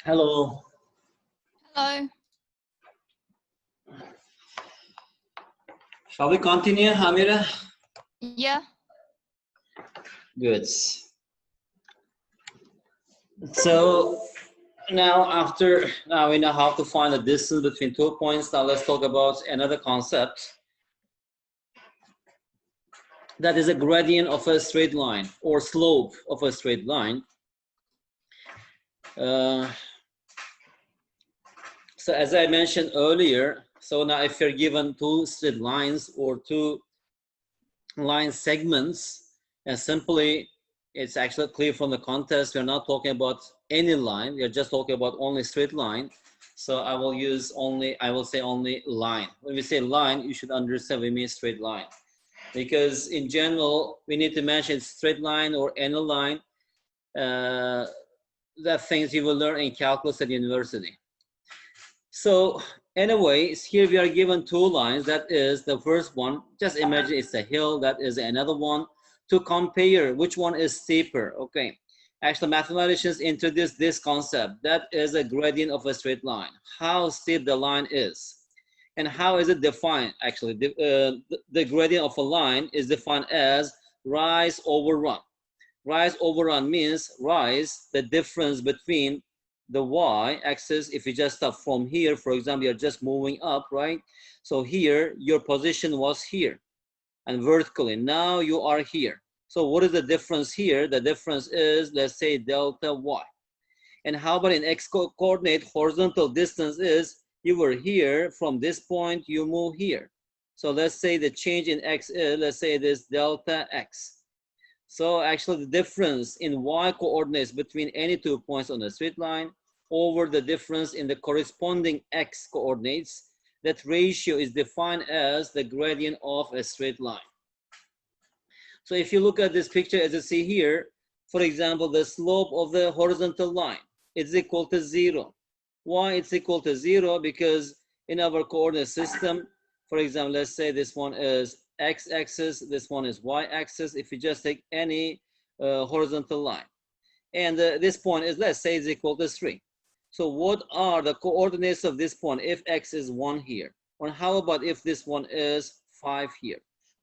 Hello. Hello. Shall we continue, Amira? Yeah. Good. So now we know how to find the distance between 2 points. Now let's talk about another concept. That is a gradient of a straight line or slope of a straight line. So as I mentioned earlier, so now if you're given two straight lines or two line segments, and simply it's actually clear from the context we're not talking about any line, we're just talking about only straight line. So I will say only line. When we say line, you should understand we mean straight line, because in general we need to mention straight line or any line. That things you will learn in calculus at university. So anyways, here we are given two lines. That is the first one. Just imagine it's a hill. That is another one. To compare which one is steeper. Okay. Actually, mathematicians introduced this concept. That is a gradient of a straight line. How steep the line is. And how is it defined? Actually, the gradient of a line is defined as rise over run. Rise over run means rise, the difference between the y-axis. If you just start from here, for example, you're just moving up, right? So here, your position was here, and vertically, now you are here. So what is the difference here? The difference is, let's say, delta y. And how about in x-coordinate, horizontal distance is, you were here, from this point, you move here. So let's say the change in x is, let's say it is delta x. So actually the difference in y coordinates between any 2 points on a straight line over the difference in the corresponding x coordinates, that ratio is defined as the gradient of a straight line. So if you look at this picture as you see here, for example, the slope of the horizontal line is equal to 0. Why it's equal to 0? Because in our coordinate system, for example, let's say this one is x-axis, this one is y-axis. If you just take any horizontal line, and this point is, let's say, is equal to 3. So what are the coordinates of this point if x is 1 here? Or how about if this one is 5 here?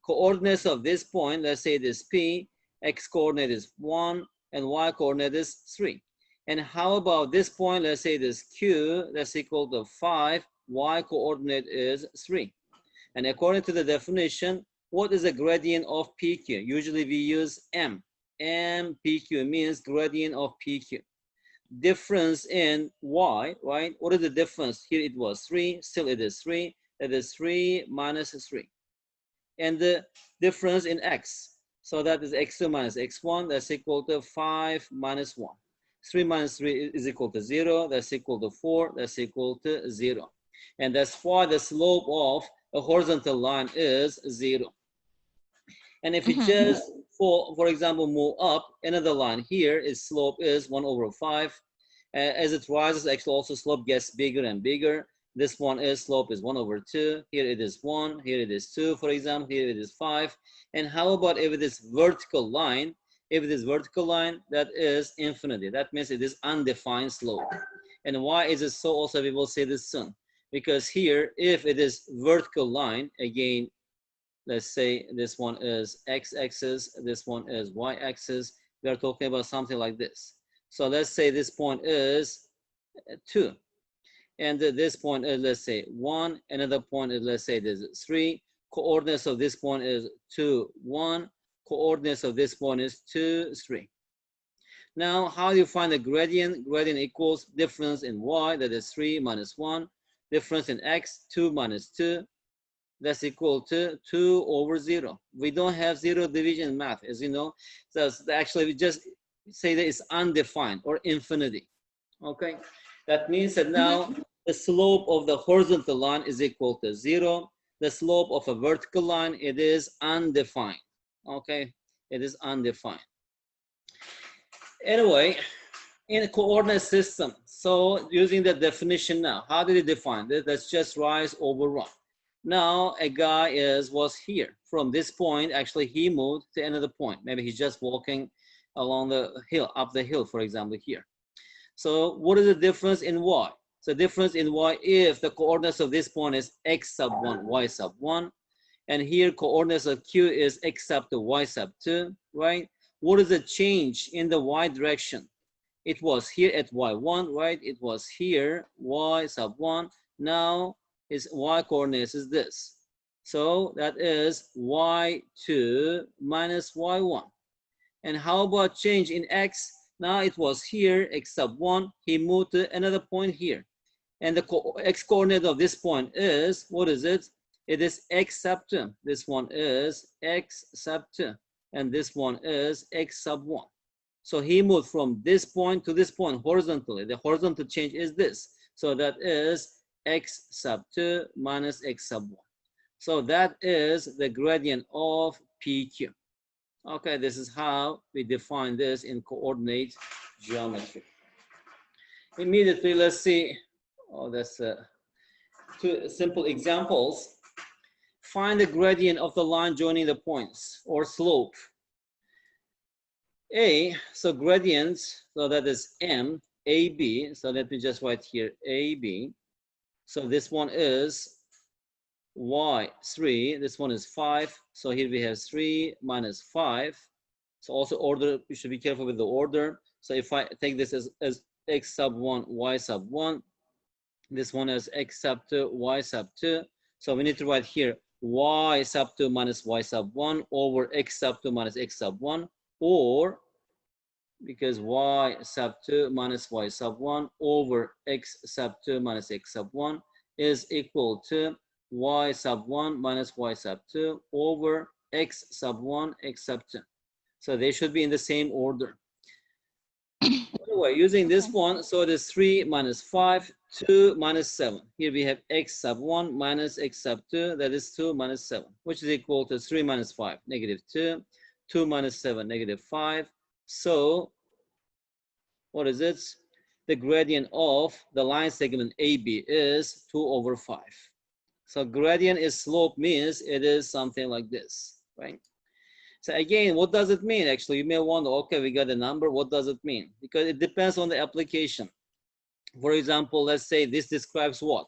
Coordinates of this point, let's say this p, x coordinate is 1 and y coordinate is 3. And how about this point, let's say this q, that's equal to 5, y coordinate is 3. And according to the definition, what is the gradient of PQ? Usually we use M. M PQ means gradient of PQ. Difference in Y, right? What is the difference? Here it was 3, still it is 3. That is 3 minus 3. And the difference in X, so that is X2 minus X1, that's equal to 5 minus 1. 3 minus 3 is equal to 0, that's equal to 4, that's equal to 0. And that's why the slope of a horizontal line is 0. And if you just, for example, move up, another line here is slope is 1 over 5. As it rises, actually also slope gets bigger and bigger. This one is slope is 1 over 2. Here it is 1. Here it is 2, for example. Here it is 5. And how about if it is vertical line? If it is vertical line, that is infinity. That means it is undefined slope. And why is it so? Also, we will say this soon. Because here, if it is vertical line, again, let's say this one is x-axis, this one is y-axis, we are talking about something like this. So let's say this point is 2. And this point is, let's say, 1. Another point is, let's say, this is 3. Coordinates of this point is 2, 1. Coordinates of this point is 2, 3. Now, how do you find the gradient? Gradient equals difference in y, that is 3 minus 1. Difference in x, 2 minus 2. That's equal to 2 over 0. We don't have 0 division in math, as you know. So actually, we just say that it's undefined or infinity. Okay? That means that now the slope of the horizontal line is equal to 0. The slope of a vertical line, it is undefined. Okay? It is undefined. Anyway, in a coordinate system, so using the definition now, how did it define? That's just rise over run. Now a guy was here. From this point, actually he moved to another point. Maybe he's just walking along the hill, up the hill, for example, here. So what is the difference in y? So difference in y, if the coordinates of this point is x sub 1, y sub 1, and here coordinates of q is x sub 2, y sub 2, right? What is the change in the y direction? It was here at y1, right? It was here, y sub 1. Now is y coordinates is this. So that is y2 minus y1. And how about change in x? Now it was here, x sub 1. He moved to another point here. And the x coordinate of this point is, what is it? It is x sub 2. This one is x sub 2. And this one is x sub 1. So he moved from this point to this point horizontally. The horizontal change is this. So that is x sub 2 minus x sub 1. So that is the gradient of PQ. Okay, this is how we define this in coordinate geometry. Immediately, let's see. Oh, that's two simple examples. Find the gradient of the line joining the points, or slope. So gradients, so that is M, AB. So let me just write here, AB. So this one is y3, this one is 5. So here we have 3 minus 5. So also order, you should be careful with the order. So if I take this as x sub 1, y sub 1, this one is x sub 2, y sub 2. So we need to write here y sub 2 minus y sub 1 over x sub 2 minus x sub 1, or because y sub 2 minus y sub 1 over x sub 2 minus x sub 1 is equal to y sub 1 minus y sub 2 over x sub 1, x sub 2. So they should be in the same order. Anyway, using this one, so it is 3 minus 5, 2 minus 7. Here we have x sub 1 minus x sub 2, that is 2 minus 7, which is equal to 3 minus 5, negative 2, 2 minus 7, negative 5. So what is it? The gradient of the line segment AB is 2 over 5. So gradient is slope, means it is something like this, right? So again, what does it mean? Actually, you may wonder, okay, we got a number. What does it mean? Because it depends on the application. For example, let's say this describes what?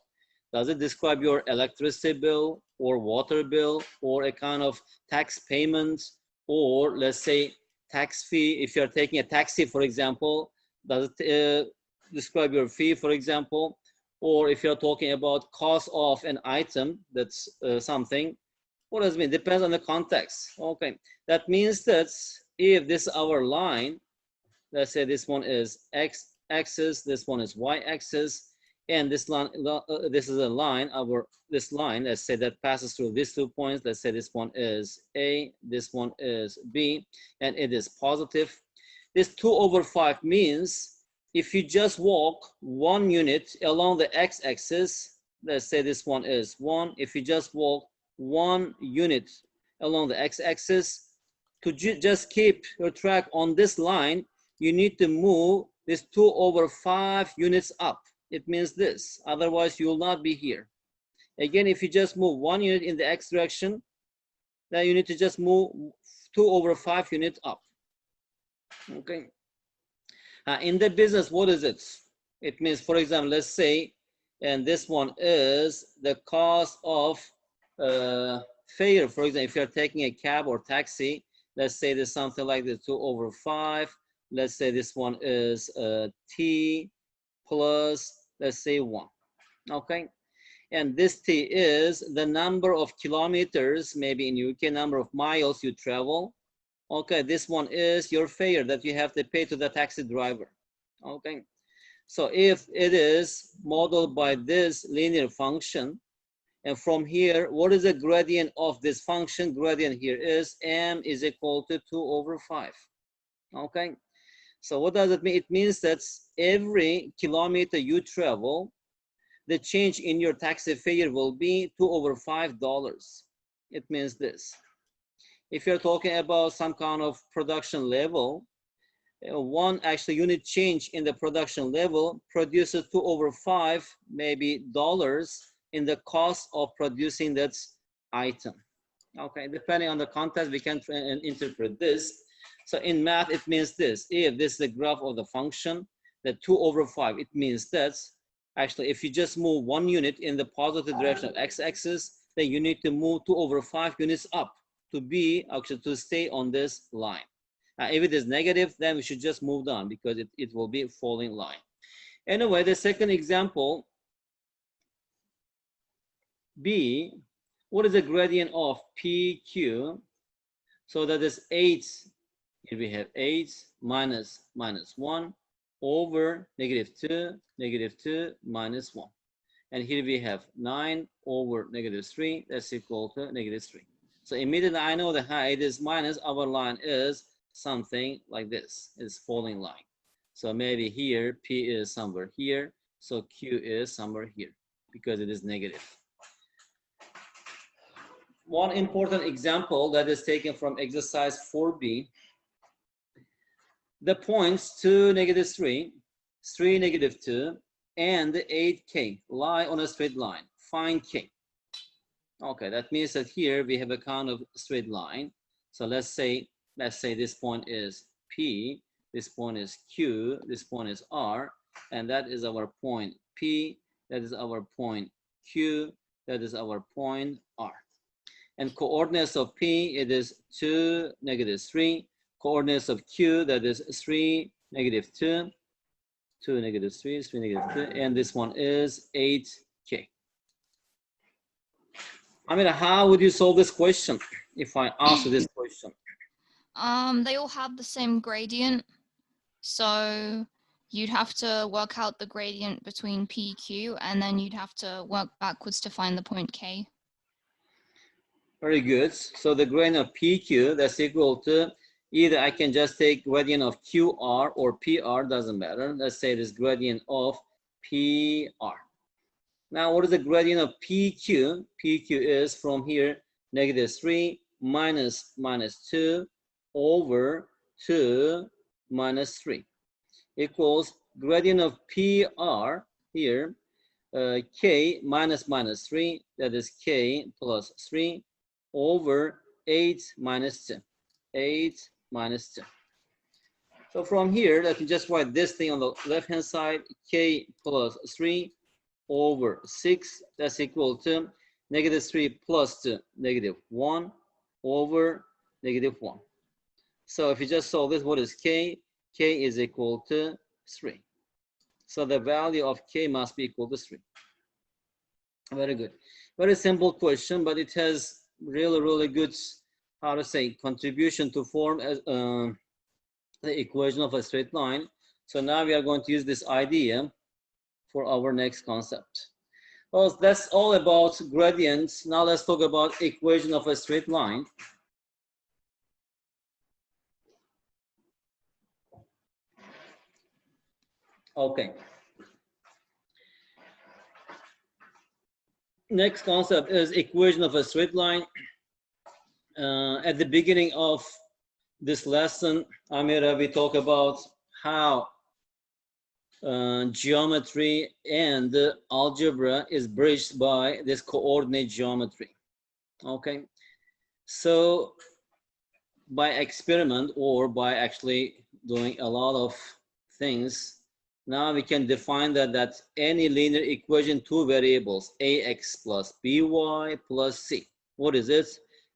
Does it describe your electricity bill or water bill or a kind of tax payment, or let's say tax fee? If you're taking a taxi, for example, does it describe your fee, for example? Or if you're talking about cost of an item, that's something. What does it mean? Depends on the context. Okay, that means that if this is our line, let's say this one is x-axis, this one is y-axis, and this line, this is a line, this line, let's say that passes through these 2 points. Let's say this one is A, this one is B, and it is positive. This 2 over 5 means if you just walk 1 unit along the x-axis, let's say this one is 1, if you just walk 1 unit along the x-axis, to just keep your track on this line, you need to move this 2 over 5 units up. It means this, otherwise you will not be here. Again, if you just move 1 unit in the x direction, then you need to just move 2 over 5 units up. Okay. In the business, what is it? It means, for example, let's say, and this one is the cost of fare. For example, if you're taking a cab or taxi, let's say there's something like this, 2 over 5. Let's say this one is T plus, let's say 1. Okay. And this T is the number of kilometers, maybe in UK, number of miles you travel. Okay, this one is your fare that you have to pay to the taxi driver. Okay, so if it is modeled by this linear function, and from here, what is the gradient of this function? Gradient here is m is equal to 2 over 5. Okay, so what does it mean? It means that every kilometer you travel, the change in your taxi fare will be 2 over $5. It means this. If you're talking about some kind of production level, one actually unit change in the production level produces 2 over 5, maybe dollars in the cost of producing that item. Okay, depending on the context, we can interpret this. So in math, it means this. If this is the graph of the function, that 2 over 5, it means that actually if you just move 1 unit in the positive direction of x-axis, then you need to move 2 over 5 units up to be actually to stay on this line. If it is negative, then we should just move down because it will be a falling line. Anyway, the second example, B, what is the gradient of PQ? So that is 8, here we have 8 minus 1 over negative 2 minus 1. And here we have 9 over negative 3, that's equal to negative 3. So immediately I know that it is minus, our line is something like this, it's falling line. So maybe here, P is somewhere here, so Q is somewhere here, because it is negative. One important example that is taken from exercise 4B, the points 2, negative 3, 3, negative 2, and 8K lie on a straight line. Find K. Okay, that means that here we have a kind of straight line. So let's say this point is P, this point is Q, this point is R, and that is our point P, that is our point Q, that is our point R. And coordinates of P, it is 2, negative 3. Coordinates of Q, that is 3, negative 2. 2, negative 3, 3, negative 2. And this one is 8K. I mean, how would you solve this question if I ask you this question? They all have the same gradient. So you'd have to work out the gradient between PQ, and then you'd have to work backwards to find the point K. Very good. So the gradient of PQ, that's equal to, either I can just take gradient of QR or PR, doesn't matter. Let's say it is gradient of PR. Now, what is the gradient of PQ? PQ is from here, negative 3 minus 2 over 2 minus 3 equals gradient of PR here, K minus 3, that is K plus 3 over 8 minus 2, 8 minus 2. So from here, let me just write this thing on the left-hand side, K plus 3 over 6, that's equal to negative 3 plus 2, negative 1 over negative 1. So if you just solve this, what is K? K is equal to 3. So the value of K must be equal to 3. Very good. Very simple question, but it has really good, how to say, contribution to form as, the equation of a straight line. So now we are going to use this idea for our next concept. Well, that's all about gradients. Now let's talk about equation of a straight line. Okay. Next concept is equation of a straight line. At the beginning of this lesson, Amira, we talk about how geometry and algebra is bridged by this coordinate geometry. Okay, so by experiment or by actually doing a lot of things, now we can define that any linear equation, two variables, ax plus by plus c. What is it?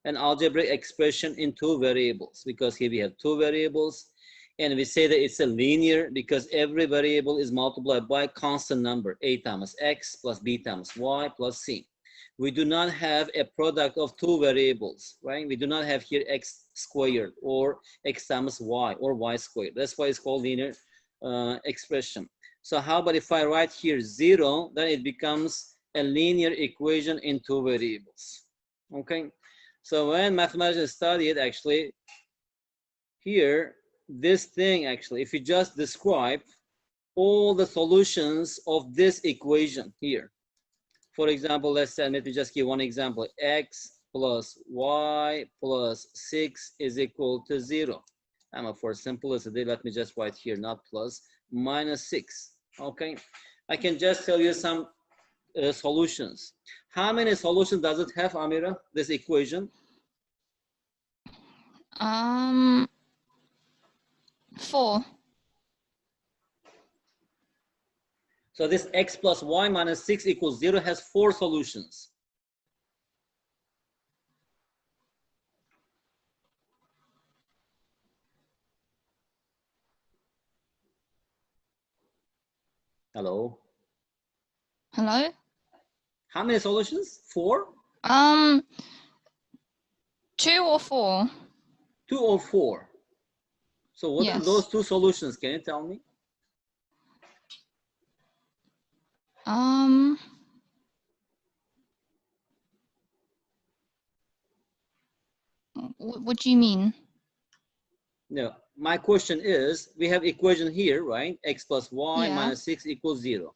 An algebraic expression in two variables, because here we have two variables. And we say that it's a linear because every variable is multiplied by a constant number, a times x plus b times y plus c. We do not have a product of two variables, right? We do not have here x squared or x times y or y squared. That's why it's called linear expression. So how about if I write here 0, then it becomes a linear equation in two variables, okay? So when mathematicians study it, actually, here, this thing actually, if you just describe all the solutions of this equation here. For example, let's say, let me just give one example. X plus y plus 6 is equal to 0. For simplicity, let me just write here, not plus, minus 6. Okay, I can just tell you some solutions. How many solutions does it have, Amira, this equation? 4. So this x plus y minus 6 equals 0 has 4 solutions. Hello? Hello? How many solutions? 4? 2 or 4? 2 or 4? So what are those Yes. 2 solutions? Can you tell me? What do you mean? No, my question is, we have equation here, right? X plus y Yeah. minus 6 equals 0,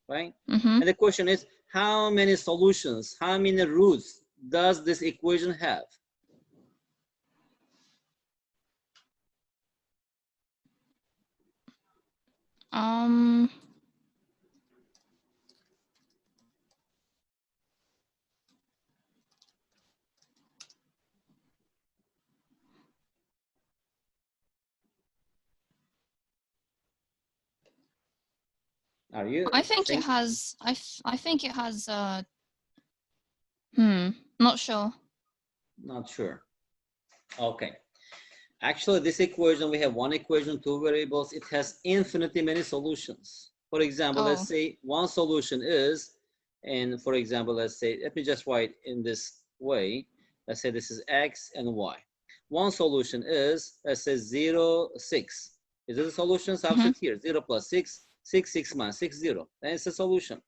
right? Mm-hmm. And the question is, how many solutions, how many roots does this equation have? Are you I think it has. I think it has. Not sure. Not sure. Okay. Actually, this equation, we have one equation, 2 variables. It has infinitely many solutions. For example, Oh. let's say one solution is, and for example, let's say, let me just write in this way. Let's say this is x and y. One solution is, let's say 0, 6. Is it a solution? Substitute here, 0 plus 6, 6, 6 minus 6, 0. Then it's a solution.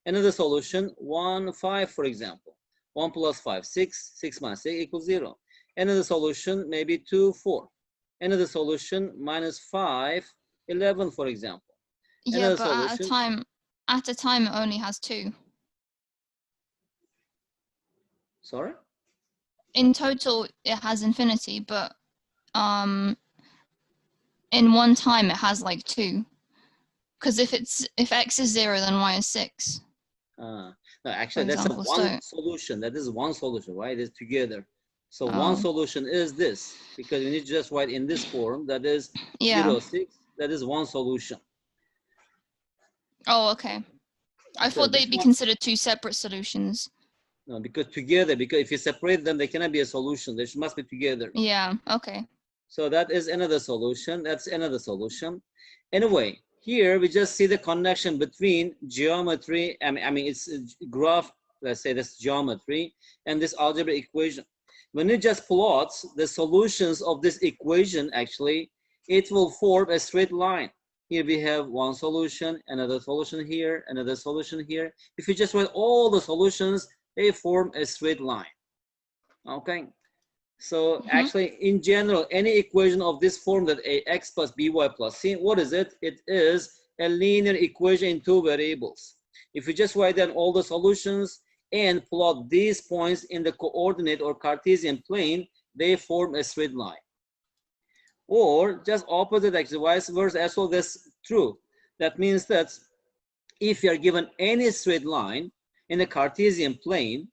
Another solution, 1, 5, for example. 1 plus 5, 6, 6 minus 6 equals 0. Another solution, maybe 2, 4. Another solution, minus 5, 11, for example. Yeah, Another but solution. at a time, it only has 2. Sorry? In total, it has infinity, but in one time, it has like 2. Because if x is 0, then y is 6. No, For actually, that's a example, one so solution. That is one solution, right? It's together. So one oh solution is this, because we need to just write in this form, that is yeah. 0, 6. That is one solution. Oh, okay. I So thought this they'd be one, considered 2 separate solutions. no, because together, because if you separate them, they cannot be a solution. They must be together. Yeah. Okay. So that is another solution. That's another solution. Anyway, here we just see the connection between geometry. I mean, it's a graph. Let's say this geometry and this algebraic equation. When you just plot the solutions of this equation, actually, it will form a straight line. Here we have one solution, another solution here, another solution here. If you just write all the solutions, they form a straight line. Okay. So actually, in general, any equation of this form, that ax plus by plus c, what is it? It is a linear equation in 2 variables. If you just write down all the solutions and plot these points in the coordinate or Cartesian plane, they form a straight line. Or just opposite, actually, vice versa, as well, that's true. That means that if you are given any straight line in the Cartesian plane,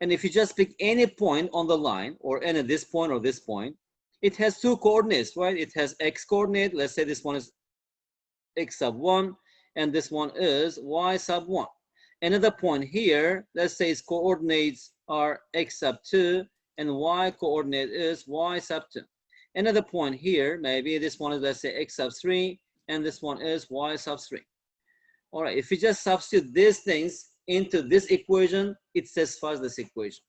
and if you just pick any point on the line, or any this point or this point, it has 2 coordinates, right? It has x coordinate. Let's say this one is x sub 1, and this one is y sub 1. Another point here, let's say its coordinates are x sub 2, and y coordinate is y sub 2. Another point here, maybe this one is, let's say, x sub 3, and this one is y sub 3. All right, if you just substitute these things into this equation, it satisfies this equation.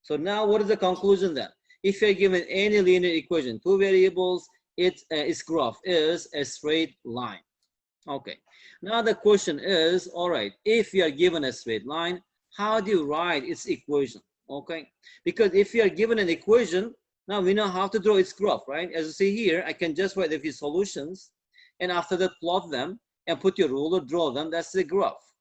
So now what is the conclusion then? If you're given any linear equation, 2 variables, its graph is a straight line. Okay, now the question is, all right, if you are given a straight line, how do you write its equation? Okay, because if you are given an equation, now we know how to draw its graph, right? As you see here, I can just write a few solutions, and after that plot them, and put your ruler, draw them. That's the graph.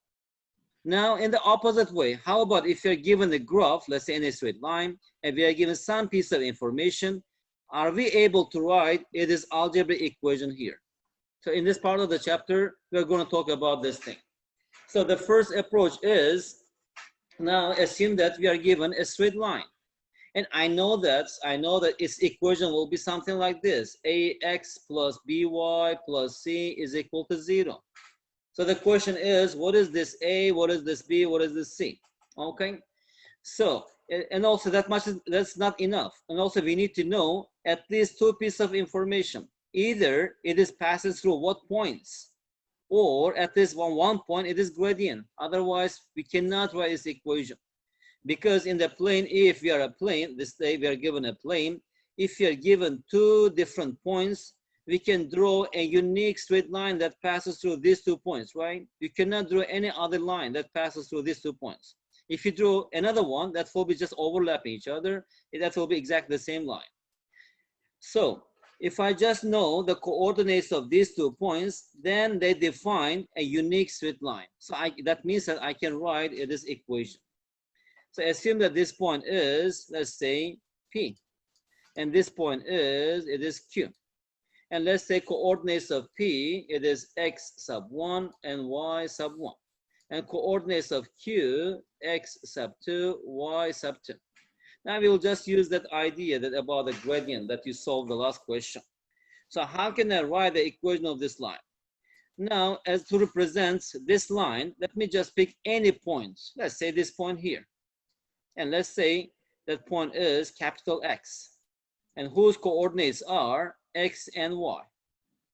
Now, in the opposite way, how about if you're given the graph, let's say in a straight line, and we are given some piece of information, are we able to write this algebraic equation here? So in this part of the chapter, we're going to talk about this thing. So the first approach is, now assume that we are given a straight line. And I know that its equation will be something like this: ax plus by plus c is equal to 0. So the question is, what is this A, what is this B, what is this C? Okay, so, and also that's not enough. And also we need to know at least two pieces of information. Either it is passes through what points, or at least one point it is gradient. Otherwise, we cannot write this equation. Because in the plane, if we are a plane, this day we are given a plane, if you are given two different points, we can draw a unique straight line that passes through these 2 points, right? You cannot draw any other line that passes through these 2 points. If you draw another one, that will be just overlapping each other, that will be exactly the same line. So if I just know the coordinates of these 2 points, then they define a unique straight line. So that means that I can write this equation. So assume that this point is, let's say, P, and this point is, it is Q. And let's say coordinates of P, it is X sub 1 and Y sub 1. And coordinates of Q, X sub 2, Y sub 2. Now we will just use that idea that about the gradient that you solved the last question. So how can I write the equation of this line? Now, as to represent this line, let me just pick any point. Let's say this point here. And let's say that point is capital X. And whose coordinates are X and Y.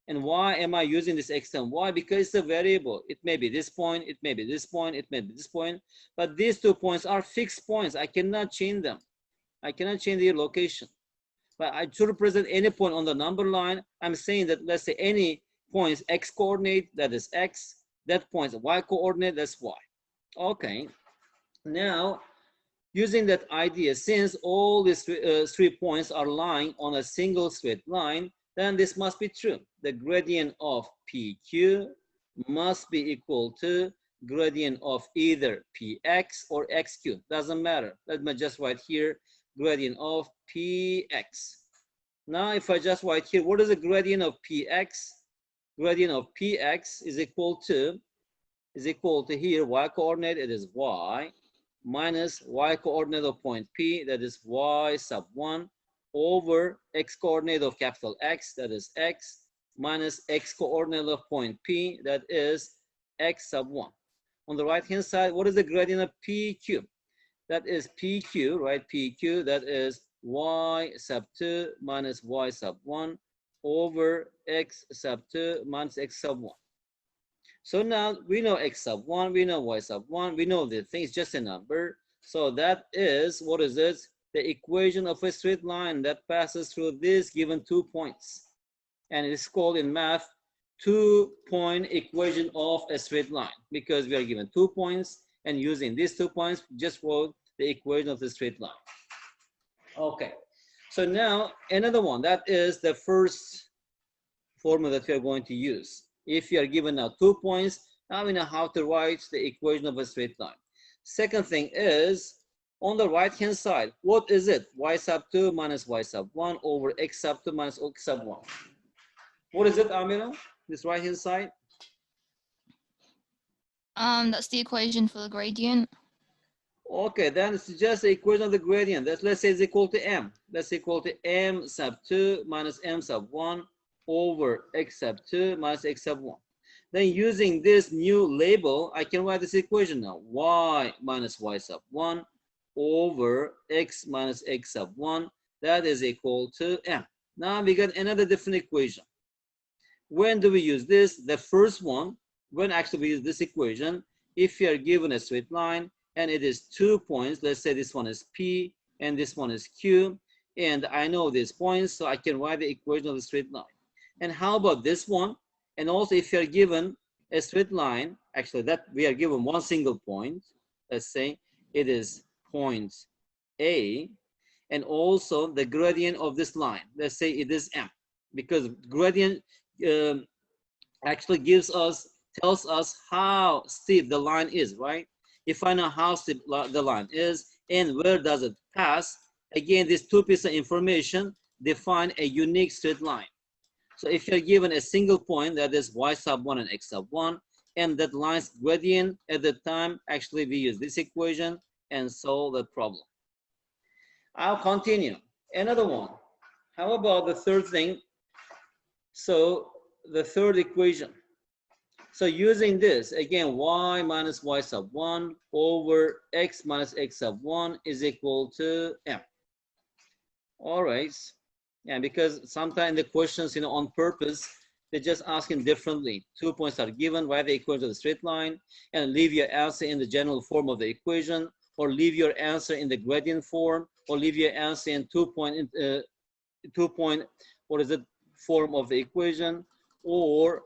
And why am I using this X and Y? Because it's a variable. It may be this point, it may be this point, it may be this point. But these 2 points are fixed points. I cannot change them. I cannot change their location. But I should represent any point on the number line. I'm saying that, let's say, any points X coordinate, that is X. That point's Y coordinate, that's Y. Okay. Now, using that idea, since all these 3 points are lying on a single straight line, then this must be true. The gradient of PQ must be equal to gradient of either PX or XQ. Doesn't matter. Let me just write here gradient of PX. Now, if I just write here, what is the gradient of PX? Gradient of PX is equal to here, Y coordinate, it is Y, minus Y coordinate of point P, that is Y sub 1, over X coordinate of capital X, that is X, minus X coordinate of point P, that is X sub 1. On the right hand side, what is the gradient of PQ? That is PQ, right? PQ, that is Y sub 2 minus Y sub 1 over X sub 2 minus X sub 1. So now we know X sub 1, we know Y sub 1, we know the thing is just a number. So that is, what is this? The equation of a straight line that passes through this given 2 points. And it is called in math 2-point equation of a straight line, because we are given 2 points, and using these 2 points, just wrote the equation of the straight line. Okay, so now another one, that is the first formula that we are going to use. If you are given now 2 points, now we know how to write the equation of a straight line. Second thing is, on the right hand side, what is it? Y sub 2 minus Y sub 1 over X sub 2 minus X sub 1. What is it, Amira? This right hand side? That's the equation for the gradient. Okay, then it's just the equation of the gradient. Let's say it's equal to M. That's equal to M sub 2 minus M sub 1 over X sub 2 minus X sub 1. Then using this new label, I can write this equation now. Y minus Y sub 1 over X minus X sub 1. That is equal to M. Now we got another different equation. When do we use this? The first one, when actually we use this equation, if you are given a straight line and it is 2 points, let's say this one is P and this one is Q, and I know these points, so I can write the equation of the straight line. And how about this one? And also if you are given a straight line, actually that we are given one single point, let's say it is point A, and also the gradient of this line, let's say it is M, because gradient actually tells us how steep the line is, right? If I know how steep the line is and where does it pass, again, these 2 pieces of information define a unique straight line. So if you're given a single point, that is Y sub 1 and X sub 1, and that line's gradient at the time, actually we use this equation and solve the problem. I'll continue. Another one. How about the third thing? So the third equation. So using this, again, y minus y sub 1 over x minus x sub 1 is equal to m. All right. Yeah, because sometimes the questions, on purpose, they're just asking differently. 2 points are given, write the equation of the straight line, and leave your answer in the general form of the equation, or leave your answer in the gradient form, or leave your answer in 2-point, what is it, form of the equation, or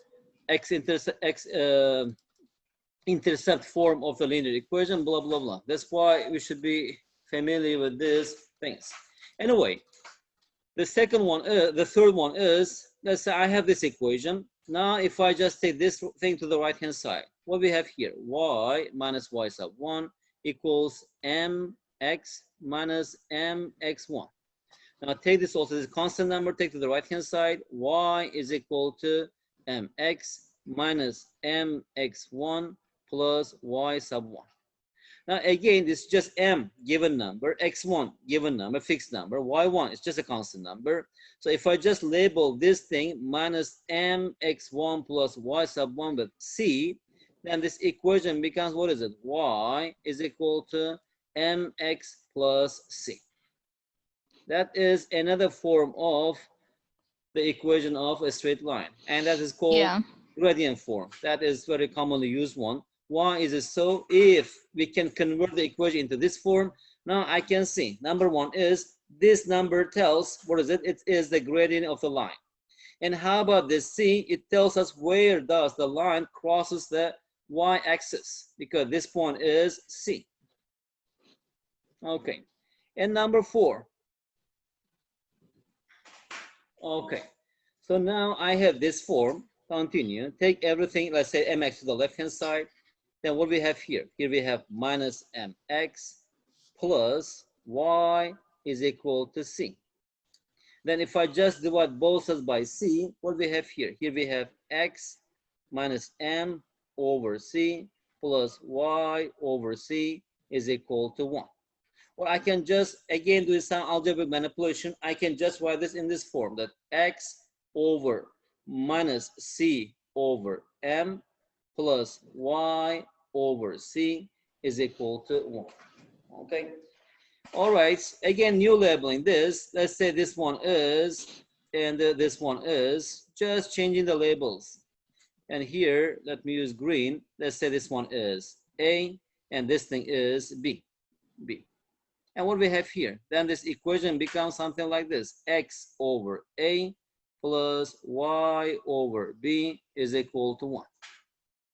intercept form of the linear equation, blah, blah, blah. That's why we should be familiar with these things. Anyway, the third one is, let's say I have this equation. Now, if I just take this thing to the right-hand side, what we have here, y minus y sub 1 equals mx minus mx1. Now, take this also, this constant number, take to the right-hand side, y is equal to mx minus mx1 plus y sub 1. Now, again, this is just m, given number, x1, given number, fixed number, y1 is just a constant number. So if I just label this thing minus mx1 plus y sub 1 with c, then this equation becomes, what is it? Y is equal to mx plus c. That is another form of the equation of a straight line, and that is called gradient form. That is very commonly used one. Why is it so? If we can convert the equation into this form, now I can see, number one is, this number tells, what is it? It is the gradient of the line. And how about this c? It tells us where does the line crosses the y-axis, because this point is c. Okay. And number 4. Okay. So now I have this form. Continue. Take everything, let's say mx to the left-hand side. Then what we have here? Here we have minus mx plus y is equal to c. Then if I just divide both sides by c, what we have here? Here we have x minus m over c plus y over c is equal to 1. Or I can just, again, do some algebraic manipulation. I can just write this in this form, that x over minus c over m plus y over c is equal to 1. Okay. All right. Again, new labeling this. Let's say this one is, and this one is, just changing the labels. And here, let me use green. Let's say this one is A, and this thing is B. And what we have here, then this equation becomes something like this: x over A plus y over B is equal to 1.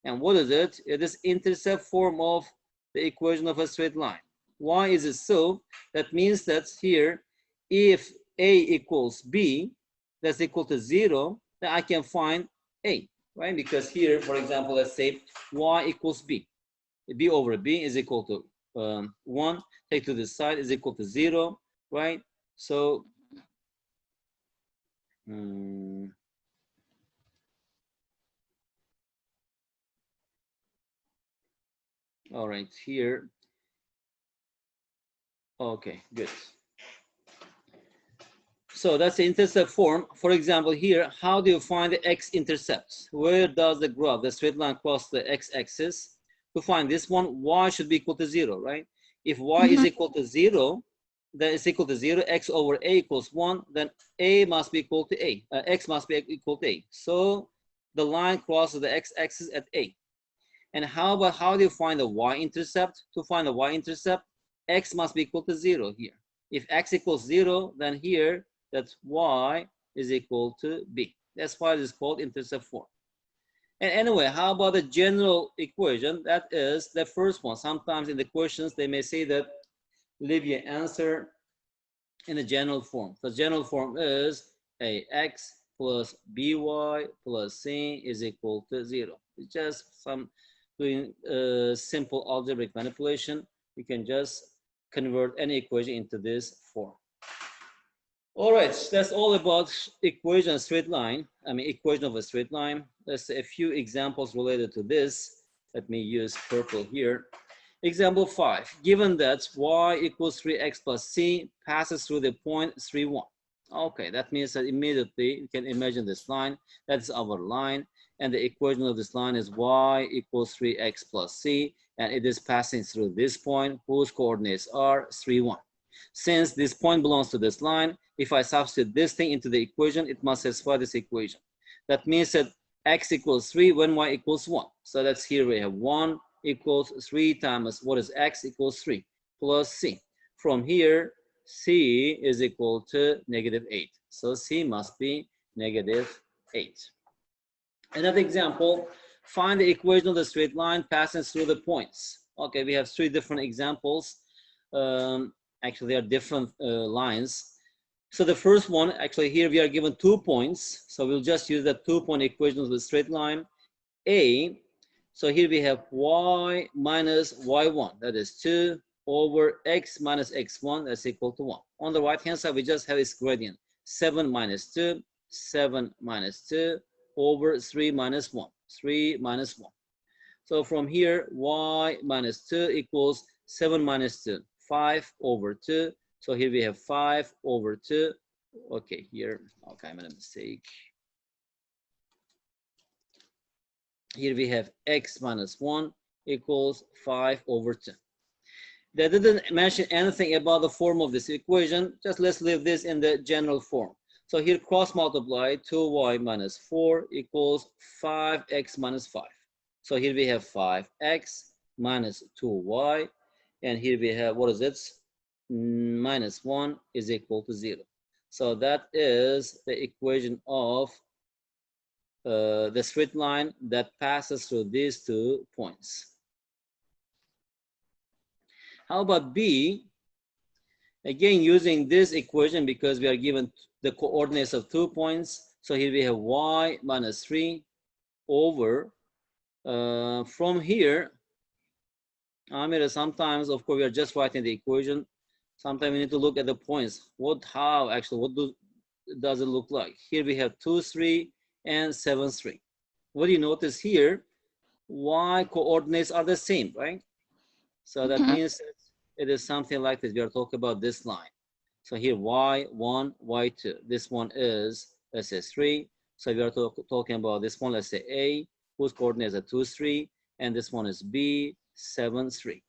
And what is it? It is intercept form of the equation of a straight line. Why is it so? That means that here, if A equals B, that's equal to 0, then I can find A, right? Because here, for example, let's say y equals B. B over B is equal to 1. Take to the side is equal to 0, right? So, all right, here. Okay, good. So that's the intercept form. For example, here, how do you find the x-intercepts? Where does the graph, the straight line, cross the x-axis? To find this one, y should be equal to 0, right? If y is equal to 0, then it's equal to 0, x over a equals 1, then a must be equal to a, x must be equal to a. So the line crosses the x-axis at a. And how do you find the y-intercept? To find the y-intercept, x must be equal to 0 here. If x equals 0, then here, that's y is equal to b. That's why it is called intercept form. And anyway, how about the general equation? That is the first one. Sometimes in the questions, they may say that leave your answer in the general form. The general form is ax plus by plus c is equal to 0. It's just some doing simple algebraic manipulation. You can just convert any equation into this form. All right, that's all about equation straight line. Equation of a straight line. Let's say a few examples related to this. Let me use purple here. Example 5, given that y equals 3x plus c passes through the point 3, 1. Okay, that means that immediately you can imagine this line. That's our line. and the equation of this line is y equals 3x plus c, and it is passing through this point whose coordinates are 3, 1. Since this point belongs to this line, if I substitute this thing into the equation, it must satisfy this equation. That means that x equals 3 when y equals 1. So that's here we have 1 equals 3 times what is x equals 3 plus c. From here, c is equal to -8. So c must be -8. Another example, find the equation of the straight line passing through the points. Okay, we have 3 different examples. Actually, they are different lines. So the first one, actually here we are given 2 points. So we'll just use the 2-point equation of the straight line. A, so here we have y minus y1, that is 2 over x minus x1, that's equal to 1. On the right hand side, we just have its gradient, 7 minus 2, 7 minus 2 over 3 minus 1, 3 minus 1. So from here, y minus 2 equals 7 minus 2, 5 over 2. So here we have 5 over 2. Okay, here, okay, I made a mistake. Here we have x minus 1 equals 5 over 2. They didn't mention anything about the form of this equation. Just let's leave this in the general form. So here cross multiply 2y minus 4 equals 5x minus 5. So here we have 5x minus 2y. And here we have, what is it? Minus 1 is equal to 0. So that is the equation of the straight line that passes through these 2 points. How about B? Again, using this equation because we are given the coordinates of 2 points. So here we have y minus 3 over, from here, sometimes, of course, we are just writing the equation. Sometimes we need to look at the points. What does it look like? Here we have 2, 3, and 7, 3. What do you notice here? Y coordinates are the same, right? So that means that it is something like this. We are talking about this line. So here y1, y2. This one is, let's say 3. So we are talking about this one, let's say A, whose coordinates are 2, 3. And this one is B, 7, 3.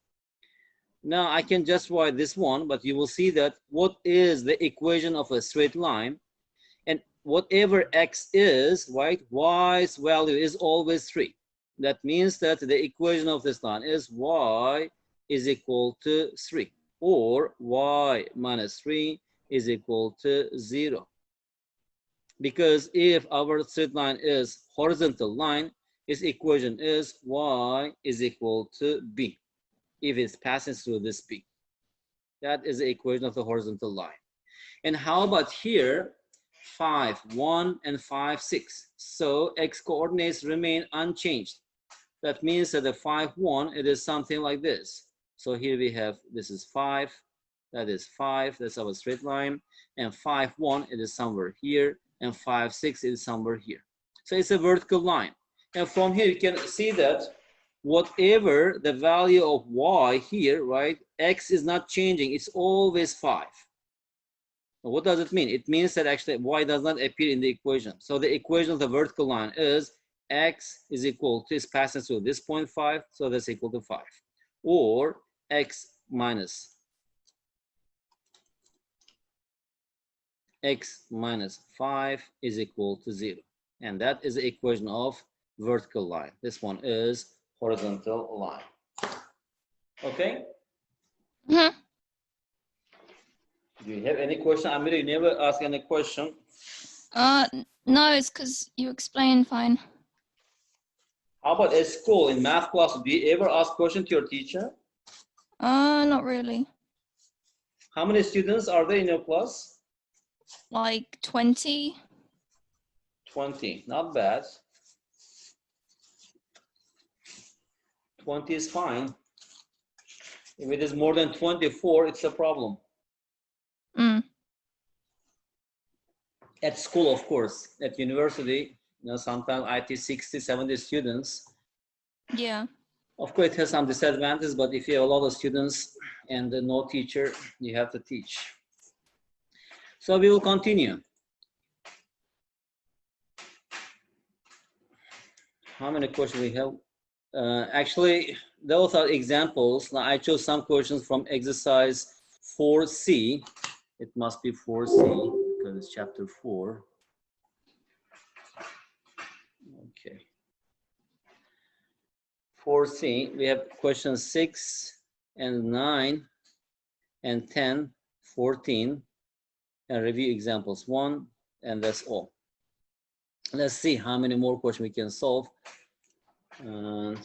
Now I can just write this one, but you will see that what is the equation of a straight line? And whatever x is, right, y's value is always 3. That means that the equation of this line is y is equal to 3, or y minus 3 is equal to 0. Because if our straight line is horizontal line, its equation is y is equal to b, if it's passing through this b. That is the equation of the horizontal line. And how about here? 5, 1, and 5, 6. So x coordinates remain unchanged. That means that the 5, 1, it is something like this. So here we have, this is 5, that is 5, that's our straight line. And 5, 1, it is somewhere here. And 5, 6 is somewhere here. So it's a vertical line. And from here, you can see that whatever the value of y here, right, x is not changing. It's always 5. What does it mean? It means that actually y does not appear in the equation. So the equation of the vertical line is x is equal to, is passing through this point 5, so that's equal to 5. Or x minus 5 is equal to 0. And that is the equation of vertical line. This one is horizontal line. Okay? Mm-hmm. Do you have any question? Amira, you never ask any question. No, it's because you explained fine. How about at school, in math class, do you ever ask question to your teacher? Not really. How many students are there in your class? Like 20. 20, not bad. 20 is fine. If it is more than 24, it's a problem. At school, of course. At university, you know, sometimes I teach 60, 70 students. Yeah. Of course, it has some disadvantages, but if you have a lot of students and no teacher, you have to teach. So we will continue. How many questions we have? Actually, those are examples. Now I chose some questions from exercise 4C. It must be 4C because it's chapter 4. Okay. 4C, we have questions 6 and 9 and 10, 14, and review examples 1, and that's all. Let's see how many more questions we can solve. And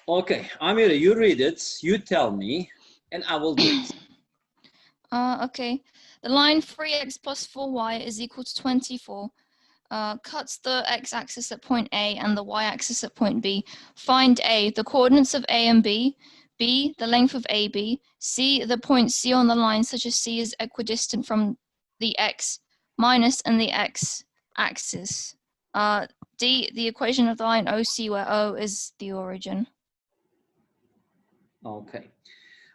okay, Amira, you read it, you tell me, and I will do it. Okay. The line 3x plus 4y is equal to 24. Cuts the x-axis at point A and the y-axis at point B. Find A, the coordinates of A and B, B, the length of AB, C, the point C on the line such as C is equidistant from the x minus and the x-axis. D, the equation of the line OC where O is the origin. Okay.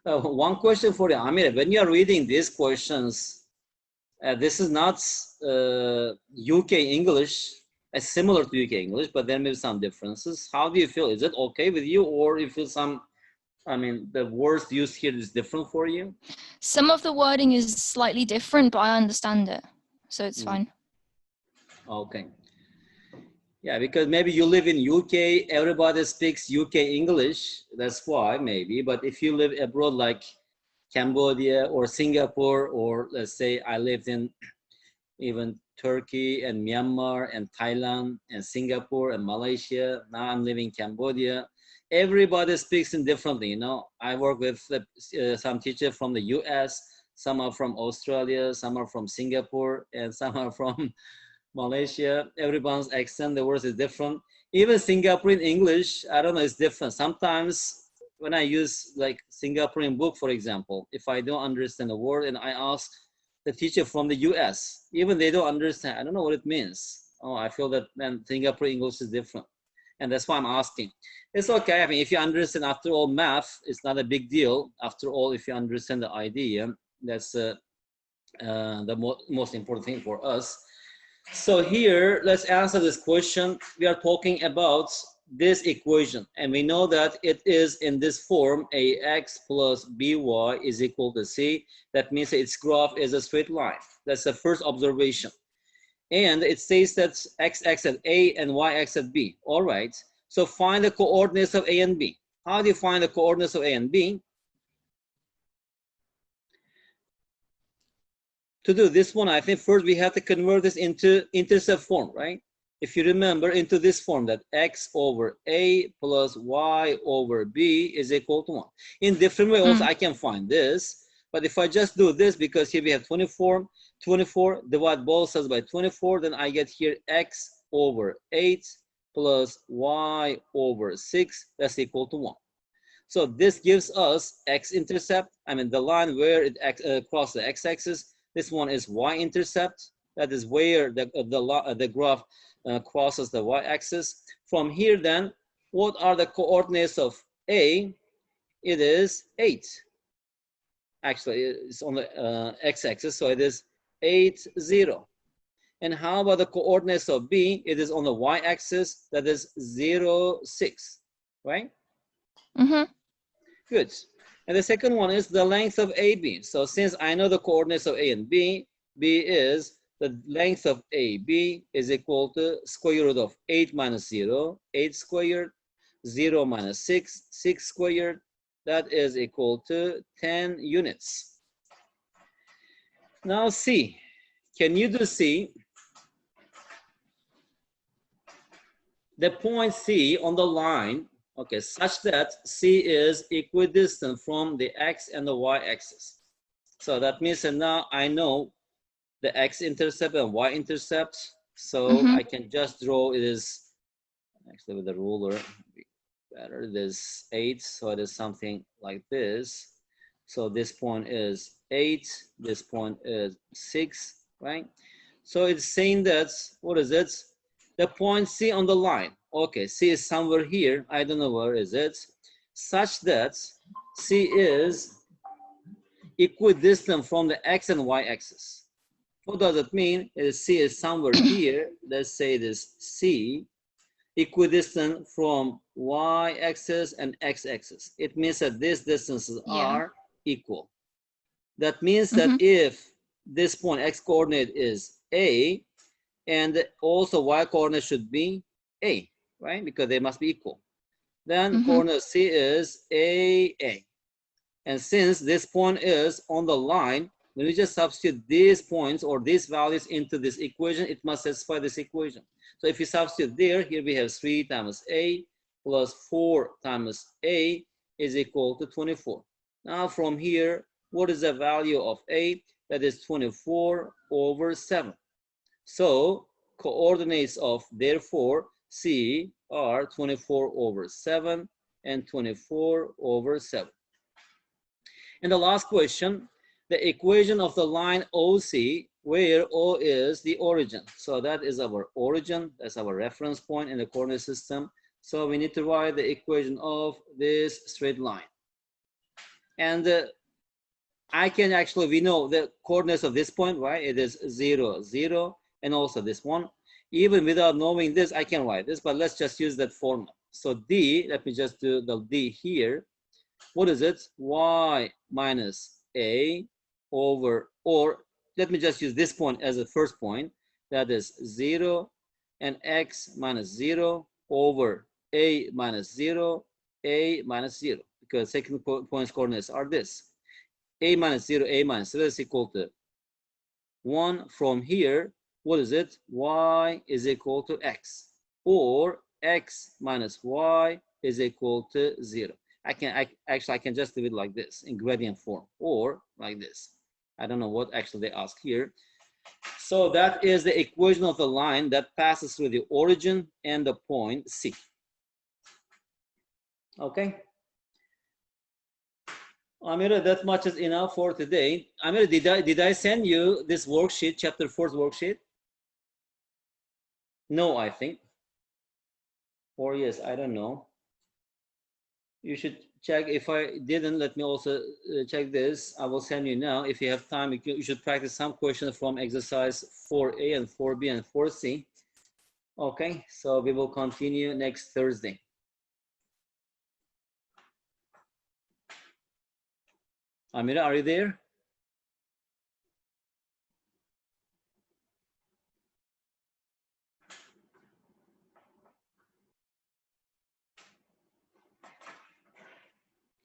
One question for you, Amira. When you are reading these questions, this is not UK English, similar to UK English, but there may be some differences. How do you feel? Is it okay with you, or you feel some, I mean, the words used here is different for you? Some of the wording is slightly different, but I understand it, so it's fine. Okay. Yeah, because maybe you live in UK, everybody speaks UK English, that's why maybe. But if you live abroad like Cambodia or Singapore, or let's say I lived in even Turkey and Myanmar and Thailand and Singapore and Malaysia, now I'm living in Cambodia, everybody speaks in differently, you know. I work with some teachers from the US, some are from Australia, some are from Singapore, and some are from Malaysia. Everyone's accent, the words is different. Even Singaporean English, I don't know, it's different. Sometimes when I use like Singaporean book, for example, if I don't understand a word and I ask the teacher from the US, even they don't understand, I don't know what it means. Oh, I feel that man, Singaporean English is different. And that's why I'm asking. It's okay. I mean, if you understand, after all, math, it's not a big deal. After all, if you understand the idea, that's the most important thing for us. So here, let's answer this question. We are talking about this equation, and we know that it is in this form, ax plus by is equal to c. That means its graph is a straight line. That's the first observation. And it says that x-axis at a and y-axis at b. All right, so find the coordinates of a and b. How do you find the coordinates of a and b? To do this one, I think first we have to convert this into intercept form, right? If you remember, into this form, that x over a plus y over b is equal to 1. In different way also I can find this, but if I just do this, because here we have 24 divide both sides by 24, then I get here x over 8 plus y over 6, that's equal to 1. So this gives us x-intercept, I mean the line where it crosses the x-axis. This one is y-intercept, that is where the graph crosses the y-axis. From here then, what are the coordinates of A? It is 8. Actually, it's on the x-axis, so it is 8, 0. And how about the coordinates of B? It is on the y-axis, that is 0, 6, right? Mm-hmm. Good. And the second one is the length of AB. So since I know the coordinates of A and B, B is the length of AB is equal to square root of 8 minus 0, 8 squared, 0 minus 6, 6 squared. That is equal to 10 units. Now C. Can you do C? The point C on the line, okay, such that C is equidistant from the x and the y-axis. So that means that now I know the x-intercept and y-intercept. So I can just draw it is, actually with the ruler, better, it is 8. So it is something like this. So this point is 8, this point is 6, right? So it's saying that, what is it? The point C on the line. Okay, C is somewhere here. I don't know where is it. Such that C is equidistant from the x and y axis. What does it mean? C is somewhere here. Let's say this C, equidistant from y-axis and x-axis. It means that these distances are equal. That means that if this point x coordinate is A, and also y coordinate should be A, right? Because they must be equal. Then coordinate C is AA. And since this point is on the line, when we just substitute these points or these values into this equation, it must satisfy this equation. So if you substitute there, here we have 3 times A plus 4 times A is equal to 24. Now from here, what is the value of A? That is 24 over 7. So coordinates of therefore C are 24 over 7 and 24 over 7. And the last question, the equation of the line OC, where O is the origin. So that is our origin, that's our reference point in the coordinate system. So we need to write the equation of this straight line. And I can actually, we know the coordinates of this point, right? It is 0, 0, and also this one. Even without knowing this, I can write this, but let's just use that formula. So D, let me just do the D here. What is it? Y minus A over, or let me just use this point as the first point. That is 0 and x minus 0 over A minus 0, A minus 0. Because second point's coordinates are this. A minus 0 is equal to 1. From here, what is it? Y is equal to x. Or x minus y is equal to 0. I can just leave it like this in gradient form, or like this. I don't know what actually they ask here. So that is the equation of the line that passes through the origin and the point C. Okay. Amira, that much is enough for today. Amira, did I send you this worksheet, chapter 4's worksheet? No, I think. Or yes, I don't know. You should check. If I didn't, let me also check this. I will send you now. If you have time, you should practice some questions from exercise 4A and 4B and 4C. Okay, so we will continue next Thursday. Amira, are you there?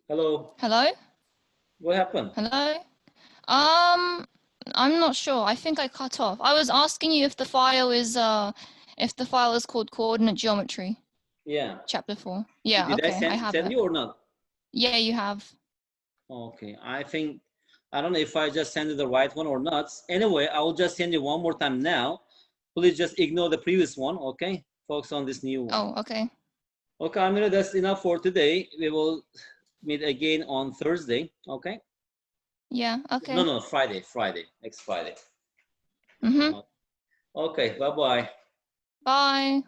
Hello. Hello? What happened? Hello? I'm not sure. I think I cut off. I was asking you if the file is called coordinate geometry. Yeah. Chapter 4. Yeah, Did okay. I I have send it. you or not? Yeah, you have. Okay, I think, I don't know if I just sent you the right one or not. Anyway, I will just send you one more time now. Please just ignore the previous one, okay? Focus on this new one. Oh, okay. Okay, Amira, that's enough for today. We will meet again on Thursday, okay? Yeah, okay. No, Friday, next Friday. Mm-hmm. Okay, bye-bye. Bye.